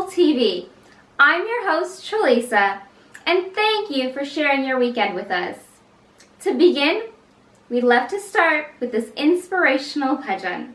TV. I'm your host, Chalisa, and thank you for sharing your weekend with us. To begin, we'd love to start with this inspirational bhajan.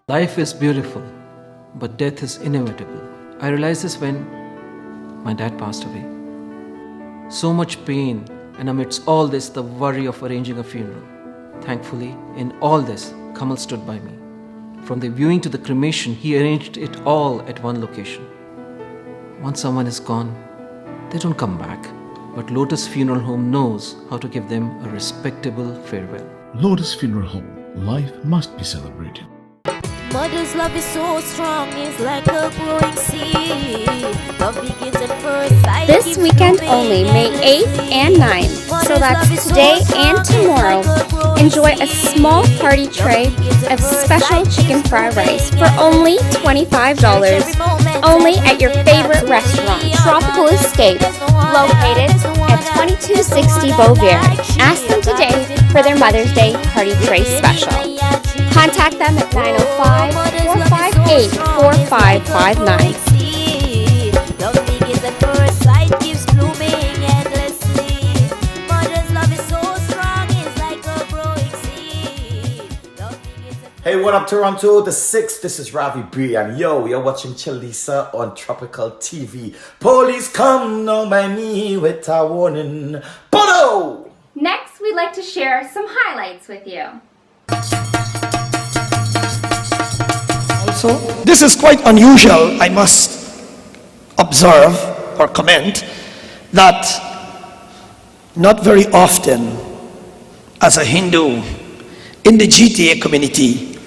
Life is beautiful, but death is inevitable. I realized this when my dad passed away. So much pain, and amidst all this, the worry of arranging a funeral. Thankfully, in all this, Kamal stood by me. From the viewing to the cremation, he arranged it all at one location. Once someone is gone, they don't come back. But Lotus Funeral Home knows how to give them a respectable farewell. Lotus Funeral Home. Life must be celebrated. Mother's love is so strong, it's like a growing seed. Love begins at first sight. This weekend only, May 8th and 9th, so that's today and tomorrow. Enjoy a small party tray of special chicken fried rice for only $25. Only at your favorite restaurant, Tropical Escape, located at 2260 Beauvais. Ask them today for their Mother's Day party tray special. Contact them at 905-458-4559. Hey, what up, Toronto? The 6th, this is Ravi B, and you're watching Chalisa on Tropical TV. Police come now by me with a warning. Bodo! Next, we'd like to share some highlights with you. So this is quite unusual, I must observe or comment, that not very often as a Hindu in the GTA community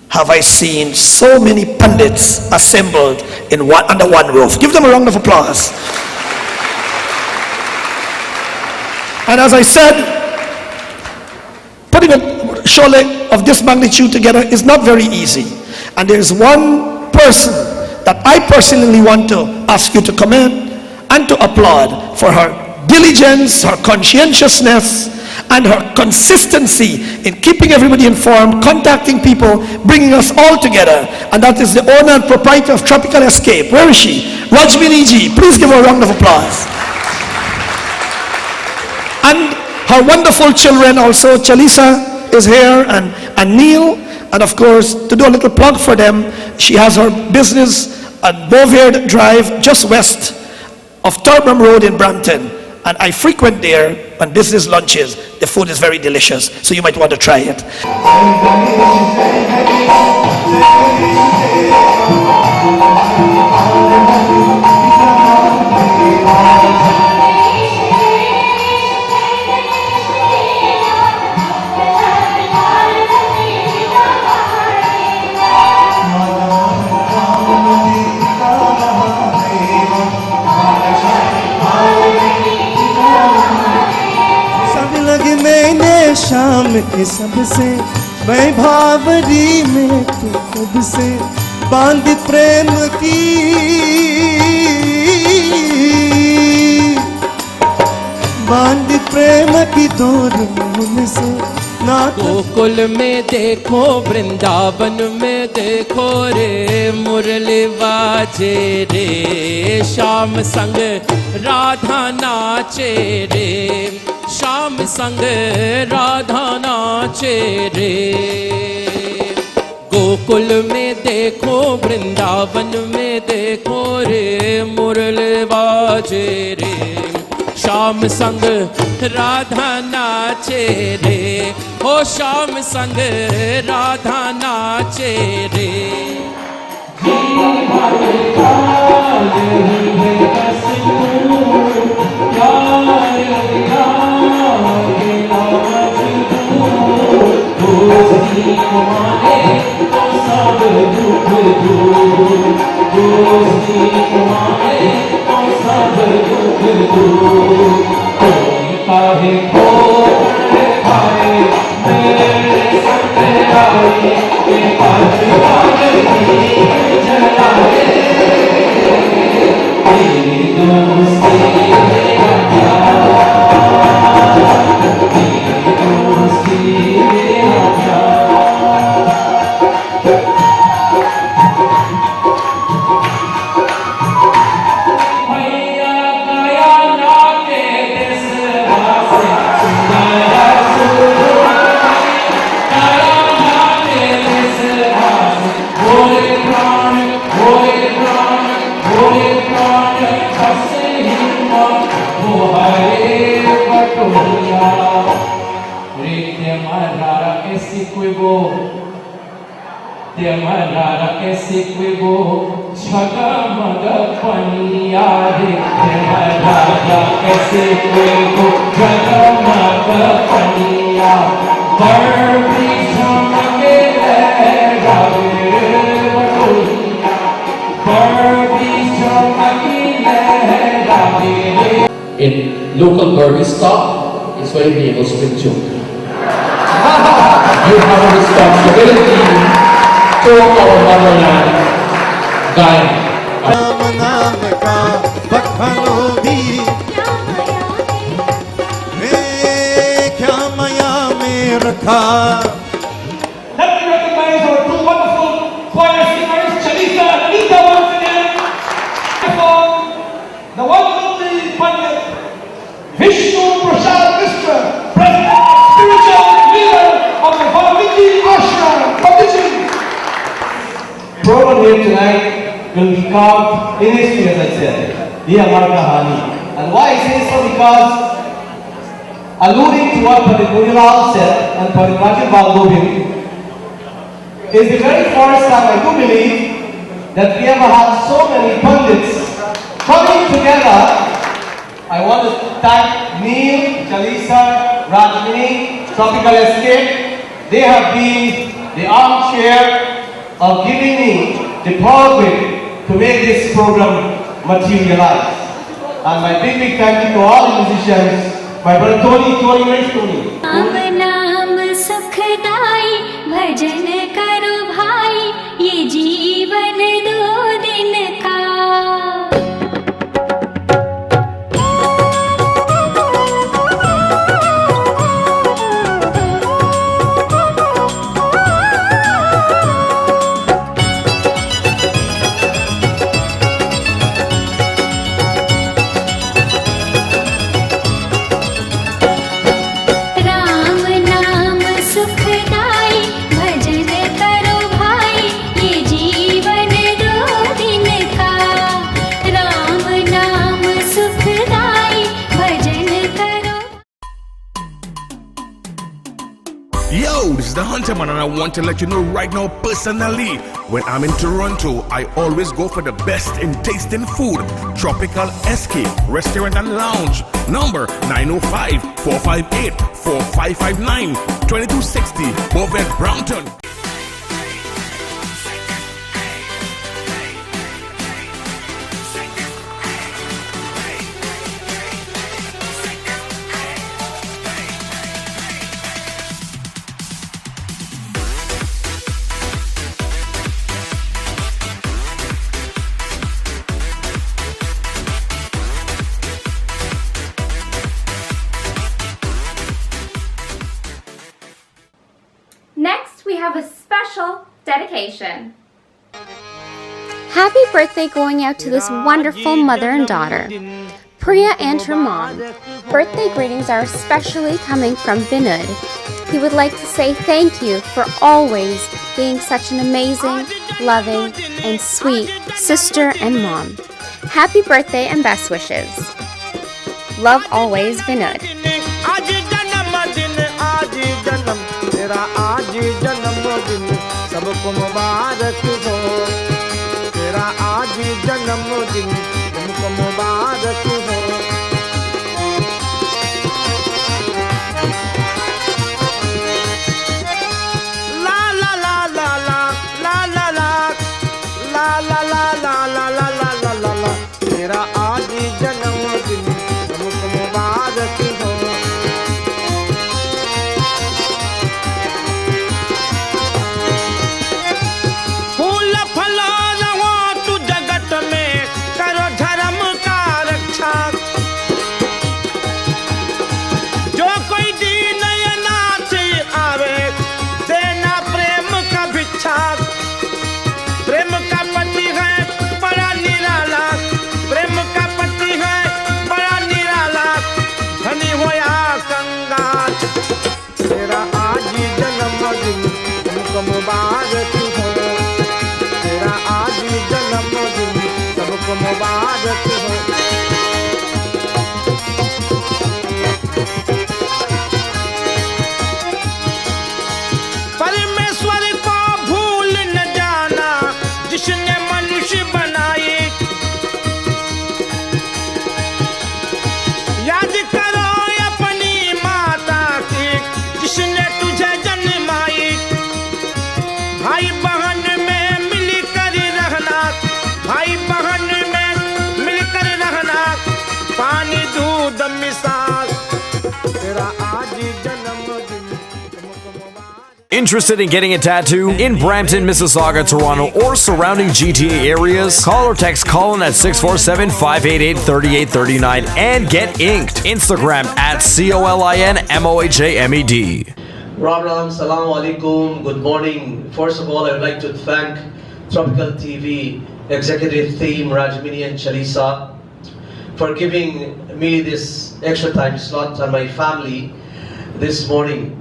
have I seen so many pundits assembled under one roof. Give them a round of applause. And as I said, putting a show of this magnitude together is not very easy. And there is one person that I personally want to ask you to commend and to applaud for her diligence, her conscientiousness, and her consistency in keeping everybody informed, contacting people, bringing us all together. And that is the owner and proprietor of Tropical Escape. Where is she? Rajmini ji. Please give her a round of applause. And her wonderful children also. Chalisa is here, and Neil. And of course, to do a little plug for them, she has her business at Beauvais Drive, just west of Turnham Road in Brampton. And I frequent there on business lunches. The food is very delicious, so you might want to try it. शाम के सबसे मैं भावरी में तू कब से बांध प्रेम की बांध प्रेम की डोर से नाथ गोकुल में देखो वृंदावन में देखो रे मुरली बाजे रे श्याम संग राधा नाचे रे श्याम संग राधा नाचे रे गोकुल में देखो वृंदावन में देखो रे मुरली बाजे रे श्याम संग राधा नाचे रे ओ श्याम संग राधा नाचे रे In local Burmese style, is when we will swing to. You have a responsibility to our motherland, Guyana. Ram नाम का बखानो भी क्या माया में रखा Let me recognize our two wonderful choir singers, Chalisa and Anita, once again. The wonderful Pandit Vishnu Prasad Mishra, President and Spiritual Leader of the Valmiki Ashram Commission. The program here tonight will be carved in history, as I said, the Amar Kahani. And why I say so? Because alluding to what Pandit Munilal said and Pandit Rajit Balgobin, is the very first time I do believe that we ever had so many pundits coming together. I want to thank Neil, Chalisa, Rajmini, Tropical Escape. They have been the armchair of giving me the power grip to make this program materialize. And my big thank you to all the musicians. My brother Tony, where's Tony? नाम नाम सुखदाई भजन करो भाई ये जीवन 2 दिन का राम नाम सुखदाई भजन करो भाई ये जीवन 2 दिन का राम नाम सुखदाई भजन करो Yo, this is the Hunter Man, and I want to let you know right now personally, when I'm in Toronto, I always go for the best in tasting food. Tropical Escape Restaurant and Lounge, number 905-458-4559, 2260 Bovet Brownton. have a special dedication. Happy birthday going out to this wonderful mother and daughter, Priya and her mom. Birthday greetings are especially coming from Vinud. He would like to say thank you for always being such an amazing, loving, and sweet sister and mom. Happy birthday and best wishes. Love always, Vinud. परमेश्वर को भूल न जाना जिसने मनुष्य बनाए, याद करो अपनी माता की जिसने तुझे जन्माई। भाई बहन में मिलकर रहना, भाई बहन में मिलकर रहना, पानी दूध मिसाल तेरा आज जन्मदिन। Interested in getting a tattoo in Brampton, Mississauga, Toronto, or surrounding GTA areas? Call or text Colin at 647-588-3839 and get inked. Instagram at COLINMOHAMED. Ram, Salaam Alaikum, good morning. First of all, I would like to thank Tropical TV Executive Team Rajmini and Chalisa for giving me this extra time slot and my family this morning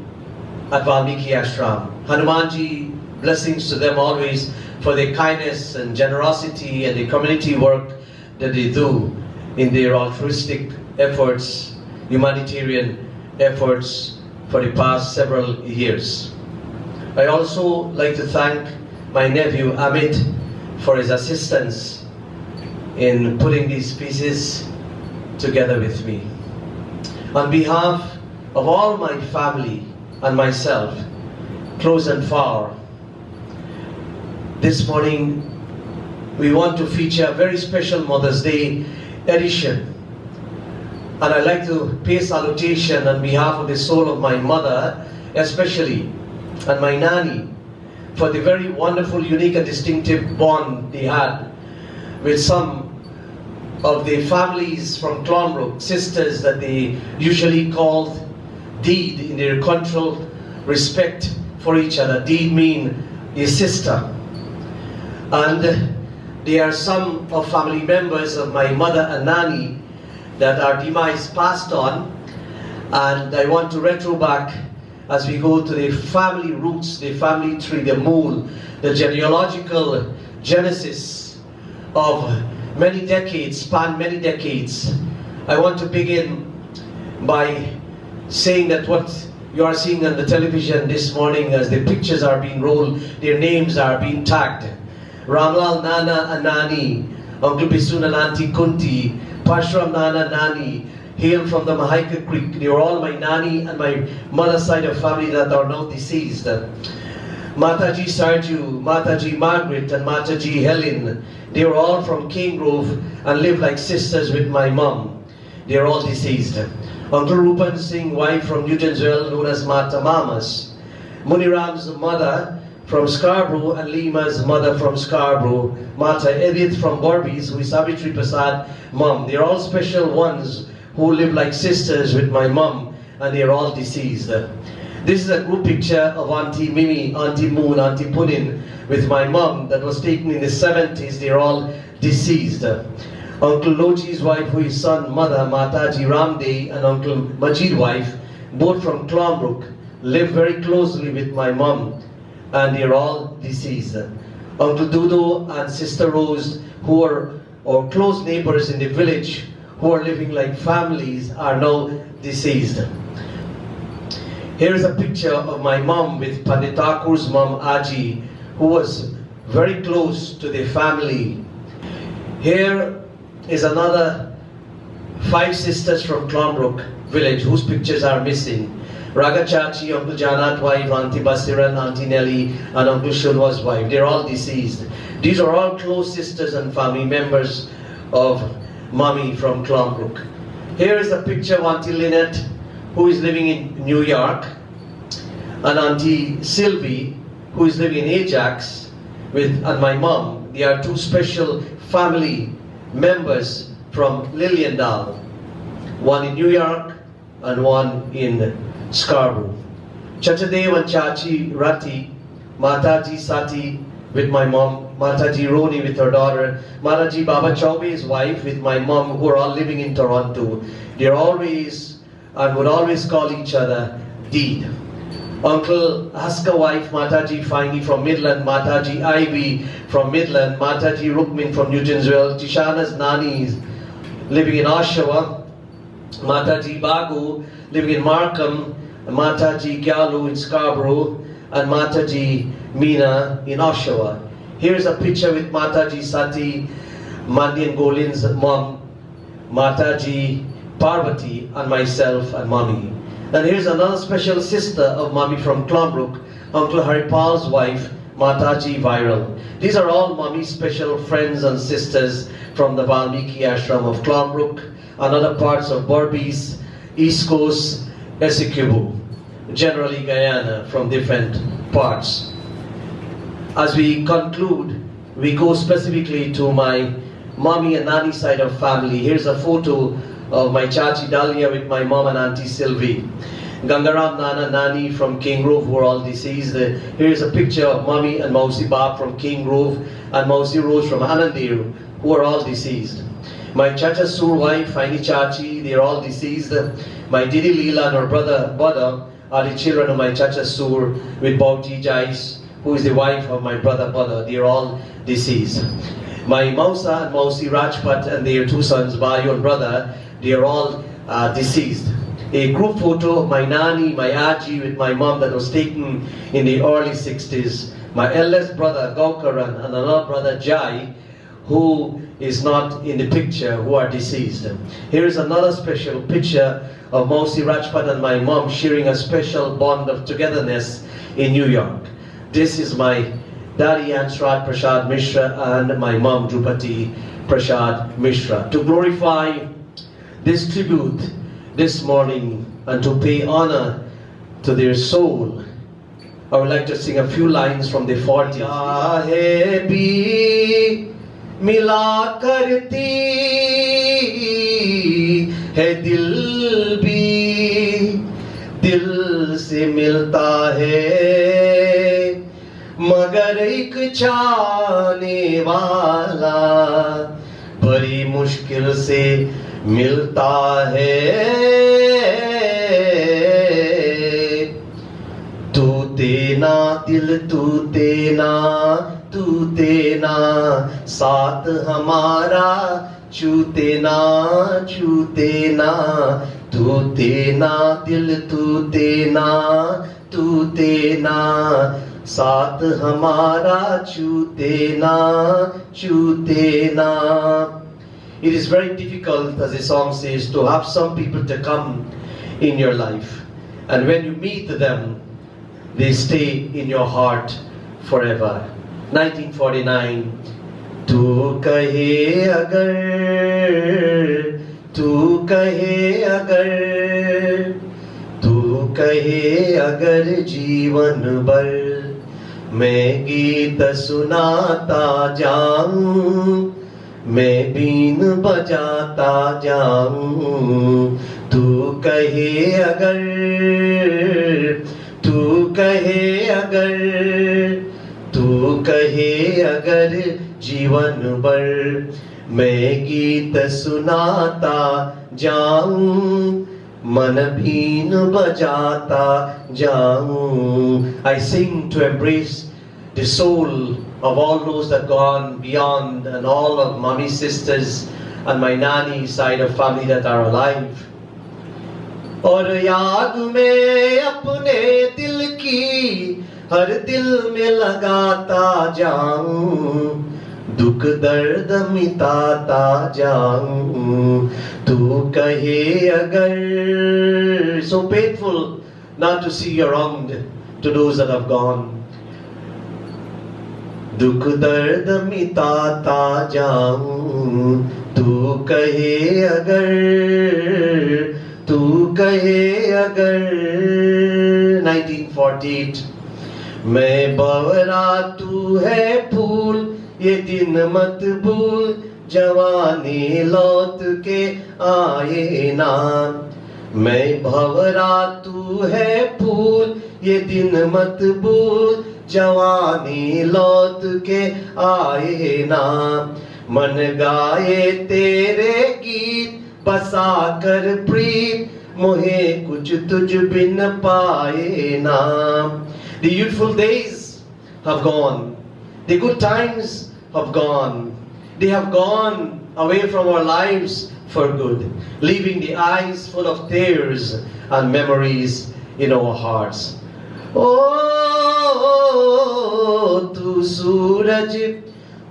at Valmiki Ashram. Hanumanji, blessings to them always for their kindness and generosity and the community work that they do in their altruistic efforts, humanitarian efforts for the past several years. I also like to thank my nephew Amit for his assistance in putting these pieces together with me. On behalf of all my family and myself, close and far, this morning we want to feature a very special Mother's Day edition. And I'd like to pay salutation on behalf of the soul of my mother, especially, and my nanny, for the very wonderful, unique and distinctive bond they had with some of the families from Clonbrook, sisters that they usually called Deed in their cultural respect for each other. Deed mean a sister. And there are some of family members of my mother and nanny that our demise passed on, and I want to retro back as we go to the family roots, the family tree, the mool, the genealogical genesis of many decades, span many decades. I want to begin by saying that what you are seeing on the television this morning as the pictures are being rolled, their names are being tagged. Ramlal Nana and Nani, Uncle Bisun and Auntie Kunti, Pashram Nana Nani, hail from the Mahaika Creek. They were all my Nani and my mother's side of family that are now deceased. Mataji Sarju, Mataji Margaret and Mataji Helen, they were all from Cane Grove and lived like sisters with my mom. They are all deceased. Uncle Rupan Singh, wife from Newtonsville, known as Mata Mamas. Muniram's mother from Scarborough and Lima's mother from Scarborough. Mata Edith from Borbies, who is Savitri Prasad, mom. They're all special ones who live like sisters with my mom, and they're all deceased. This is a group picture of Auntie Mimi, Auntie Moon, Auntie Punin with my mum that was taken in the 70s. They're all deceased. Uncle Loji's wife, who is son, mother, Mataji Ramde, and Uncle Majid wife, both from Clonbrook, live very closely with my mum, and they're all deceased. Uncle Dudo and Sister Rose, who are our close neighbors in the village, who are living like families, are now deceased. Here is a picture of my mom with Pandit Thakur's mom, Aji, who was very close to the family. Here is another 5 sisters from Clonbrook village whose pictures are missing. Raga Chachi, Uncle Janat wife, Auntie Basiran, Auntie Nelly, and Uncle Shunwa's wife. They're all deceased. These are all close sisters and family members of Mommy from Clonbrook. Here is a picture of Auntie Lynette, who is living in New York, and Auntie Sylvie, who is living in Ajax, and my mom. They are 2 special family members from Liliendal, one in New York and one in Scarborough. Chachadev and Chachi Rati, Mataji Sati with my mom, Mataji Roni with her daughter, Mataji Baba Chaube's wife with my mom, who are all living in Toronto. They're always and would always call each other Deed. Uncle Haska wife, Mataji Fangi from Midland, Mataji Ivy from Midland, Mataji Rukmin from Nugensville, Tishana's nannies living in Oshawa, Mataji Bagu living in Markham, Mataji Gyalu in Scarborough, and Mataji Meena in Oshawa. Here's a picture with Mataji Sati, Mandi and Golin's mom, Mataji Parvati, and myself and Mommy. And here's another special sister of Mommy from Clonbrook, Uncle Haripal's wife, Mataji Viral. These are all Mommy's special friends and sisters from the Valmiki Ashram of Clonbrook and other parts of Berbice, East Coast, Essequibo, generally Guyana, from different parts. As we conclude, we go specifically to my Mommy and Nani side of family. Here's a photo of my Chachi Dahlia with my mom and Auntie Sylvie. Gangaram Nana Nani from King Grove, who are all deceased. Here's a picture of Mommy and Mausi Bab from King Grove and Mausi Rose from Anandir, who are all deceased. My Chacha Sur wife, Faini Chachi, they are all deceased. My Didi Leela and her brother Bada are the children of my Chacha Sur with Bauji Jais, who is the wife of my brother Bada. They are all deceased. My Mausa and Mausi Rajpat and their 2 sons, Bayu and brother, they are all deceased. A group photo of my Nani, my Aji with my mom that was taken in the early 60s. My eldest brother Gaukaran and another brother Jai, who is not in the picture, who are deceased. Here is another special picture of Mausi Rajpat and my mom sharing a special bond of togetherness in New York. This is my daddy Ansrat Prasad Mishra and my mom Drupati Prasad Mishra. To glorify this tribute this morning and to pay honor to their soul, I would like to sing a few lines from the 40s. Yahe bhi mila karti hai dil bhi dil se milta hai magar ek chaane wala bari mushkil se मिलता है तू तेना दिल तू तेना साथ हमारा छूते ना तू तेना दिल तू तेना साथ हमारा छूते ना. It is very difficult, as the song says, to have some people to come in your life. And when you meet them, they stay in your heart forever. 1949. Tu kahe agar jeevan bhar main geet sunata jaऊं मैं been बजाता जाऊं तू कहे अगर तू कहे अगर जीवन भर मैं गीत सुनाता जाऊं, मन भीन बजाता जाऊं. I sing to embrace the soul of all those that gone beyond, and all of mommy, sisters and my nanny side of family that are alive. और याद में अपने दिल की हर दिल में लगाता जाऊं, दुख दर्द मिटाता जाऊं. तू कहे अगर, so painful not to see around to those that have gone. दुख दर्द मिटाता जाऊं, तू कहे अगर. 1948. मैं बवरा तू है फूल, ये दिन मत भूल, जवानी लौट के आए ना. मैं भवरा तू है फूल, ये दिन मत भूल, जवानी लौट के आए ना. मन गाए तेरे गीत, बसा कर प्रीत, मोहे कुछ तुझ बिन पाए ना. The youthful days have gone. The good times have gone. They have gone away from our lives for good, leaving the eyes full of tears and memories in our hearts. Oh,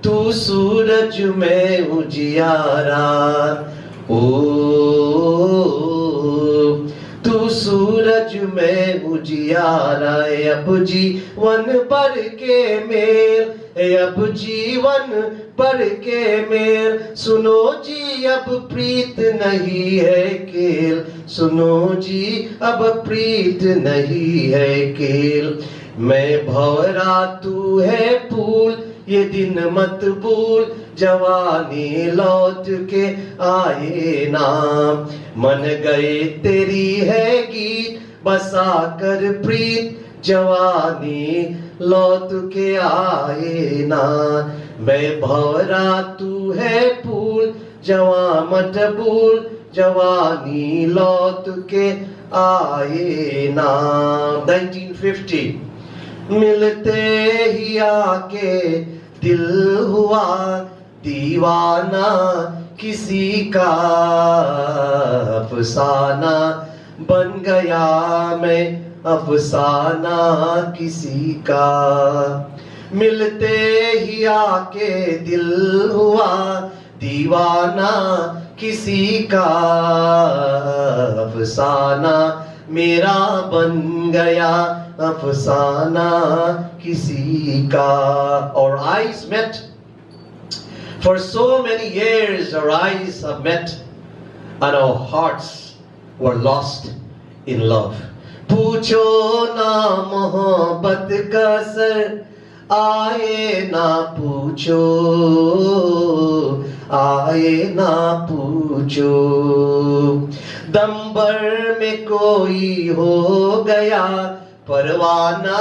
तू सूरज में उजियारा. Oh, तू सूरज में उजियारा. अब जीवन भर के मेल, अब जीवन भर के मेल. सुनो जी अब प्रीत नहीं है केल, सुनो जी अब प्रीत नहीं है केल. मैं भंवरा तू है फूल, ये दिन मत भूल, जवानी लौट के आए ना. मन गए तेरी है गीत, बसा कर प्रीत, जवानी लौट के आए ना. मैं भंवरा तू है फूल, जवा मत भूल, जवानी लौट के आए ना. 1950. मिलते ही आके दिल हुआ दीवाना, किसी का अफसाना बन गया मैं, अफसाना किसी का. मिलते ही आके दिल हुआ दीवाना, किसी का अफसाना मेरा बन गया, अफसाना किसी का. Our eyes met. For so many years our eyes have met, and our hearts were lost in love. पूछो ना मोहब्बत का सर, आए ना पूछो, आए ना पूछो. दम भर में कोई हो गया परवाना,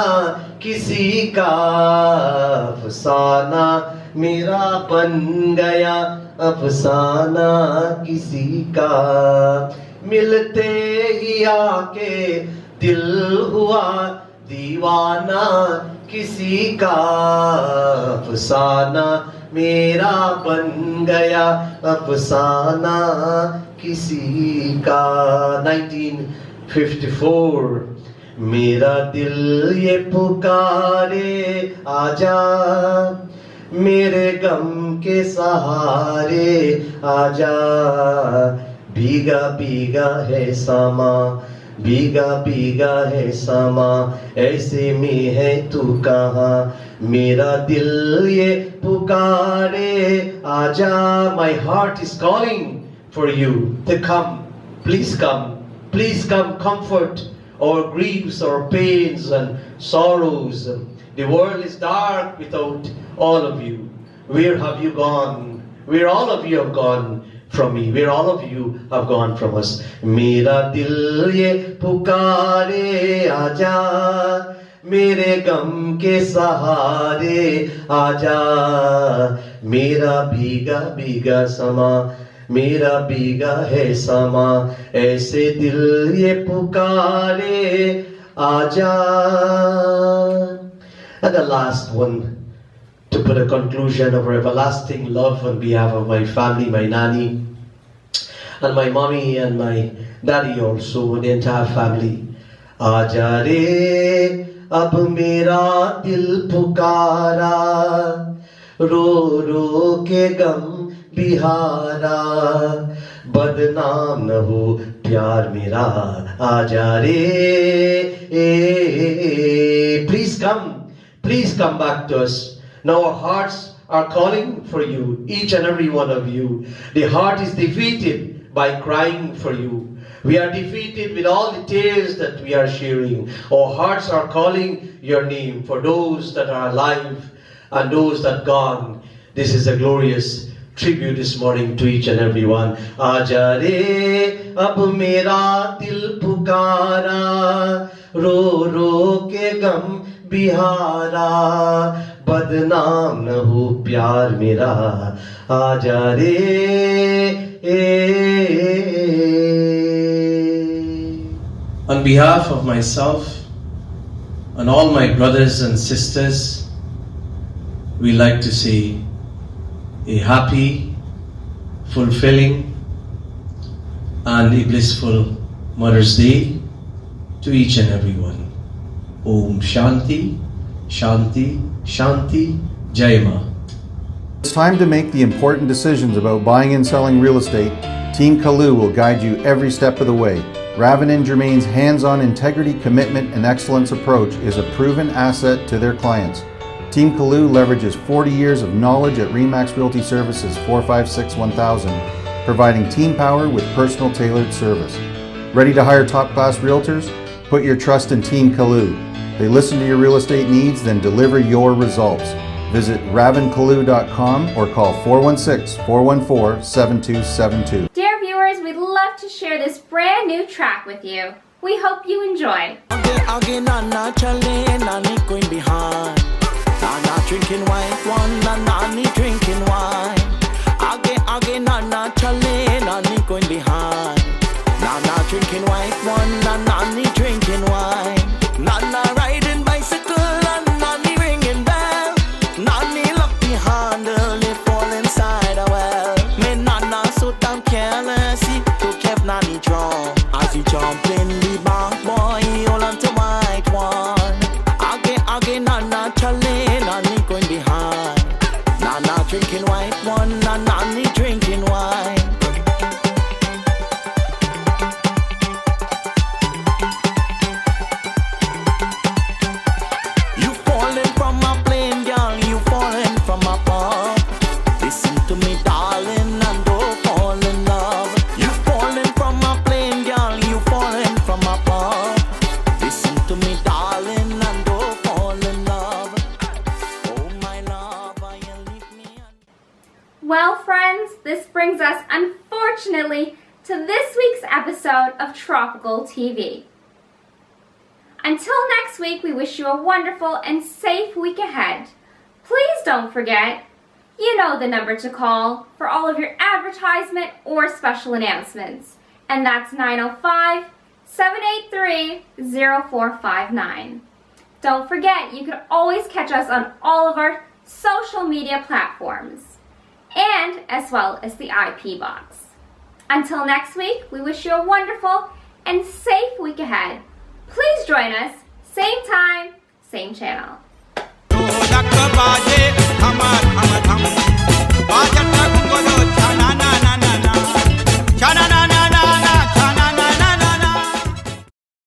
किसी का अफसाना मेरा बन गया, अफसाना किसी का. मिलते ही आके दिल हुआ दीवाना, किसी का अफसाना मेरा बन गया, अफसाना किसी का. 1954. मेरा दिल ये पुकारे आजा, मेरे गम के सहारे आजा. भीगा भीगा है समा, भीगा भीगा है समा, ऐसे में है तू कहाँ. मेरा दिल ये पुकारे आजा. My heart is calling for you to come. Please come, please come, comfort our griefs, our pains and sorrows. The world is dark without all of you. Where have you gone? Where all of you have gone from me, where all of you have gone from us. Mera dil ye pukare aaja, mere gam ke sahare aaja, mera bhiga bhiga sama, mera bhiga hai sama, aise dil ye pukare aaja. And the last one, to put a conclusion of everlasting love on behalf of my family, my nanny, and my mommy and my daddy also, the entire family. Aaja re ab mera dil pukara, ro ro ke gam bihara, badnaam na ho pyar mera. Aaja re, please come back to us. Now our hearts are calling for you, each and every one of you. The heart is defeated by crying for you. We are defeated with all the tears that we are sharing. Our hearts are calling your name for those that are alive and those that gone. This is a glorious tribute this morning to each and every one. Aaja re ab mera dil pukara, ro ro ke gam bihara, badnaam na ho pyar mera. Aaja re. On behalf of myself and all my brothers and sisters, we like to say a happy, fulfilling and a blissful Mother's Day to each and every one. Om Shanti, Shanti, Shanti, Jai Ma. It's time to make the important decisions about buying and selling real estate. Team Kalu will guide you every step of the way. Ravin and Germain's hands-on integrity, commitment, and excellence approach is a proven asset to their clients. Team Kalu leverages 40 years of knowledge at RE/MAX Realty Services 456-1000, providing team power with personal tailored service. Ready to hire top-class realtors? Put your trust in Team Kalu. They listen to your real estate needs, then deliver your results. Visit ravinkalu.com or call 416-414-7272. Dear viewers, we'd love to share this brand new track with you. We hope you enjoy. Drinking wine, one nani drinking wine. Again, nana chale, nani going behind. Nana drinking wine, one nani drinking wine. Nana riding bicycle and nani ringing bell. Nani look behind her, they fall inside a well. Me nana so damn careless, he took kept nani drunk. As he jump in the bank, boy, he hold on to white one. Again, nana chale, nani going behind. Nana drinking white one, nani drinking wine. You falling from a plane, girl, you falling from a pub. Listen to me, darling, and don't fall in love. You falling from a plane, girl, you falling from a pub. Listen to me, darling, and don't fall in love. Oh my love, why you leave me? Well, friends, this brings us, unfortunately, to this week's episode of Tropical TV. Until next week, we wish you a wonderful and safe week ahead. Please don't forget, you know the number to call for all of your advertisement or special announcements, and that's 905-783-0459. Don't forget, you can always catch us on all of our social media platforms, and as well as the IP box. Until next week, we wish you a wonderful and safe week ahead. Please join us, same time, same channel. Chana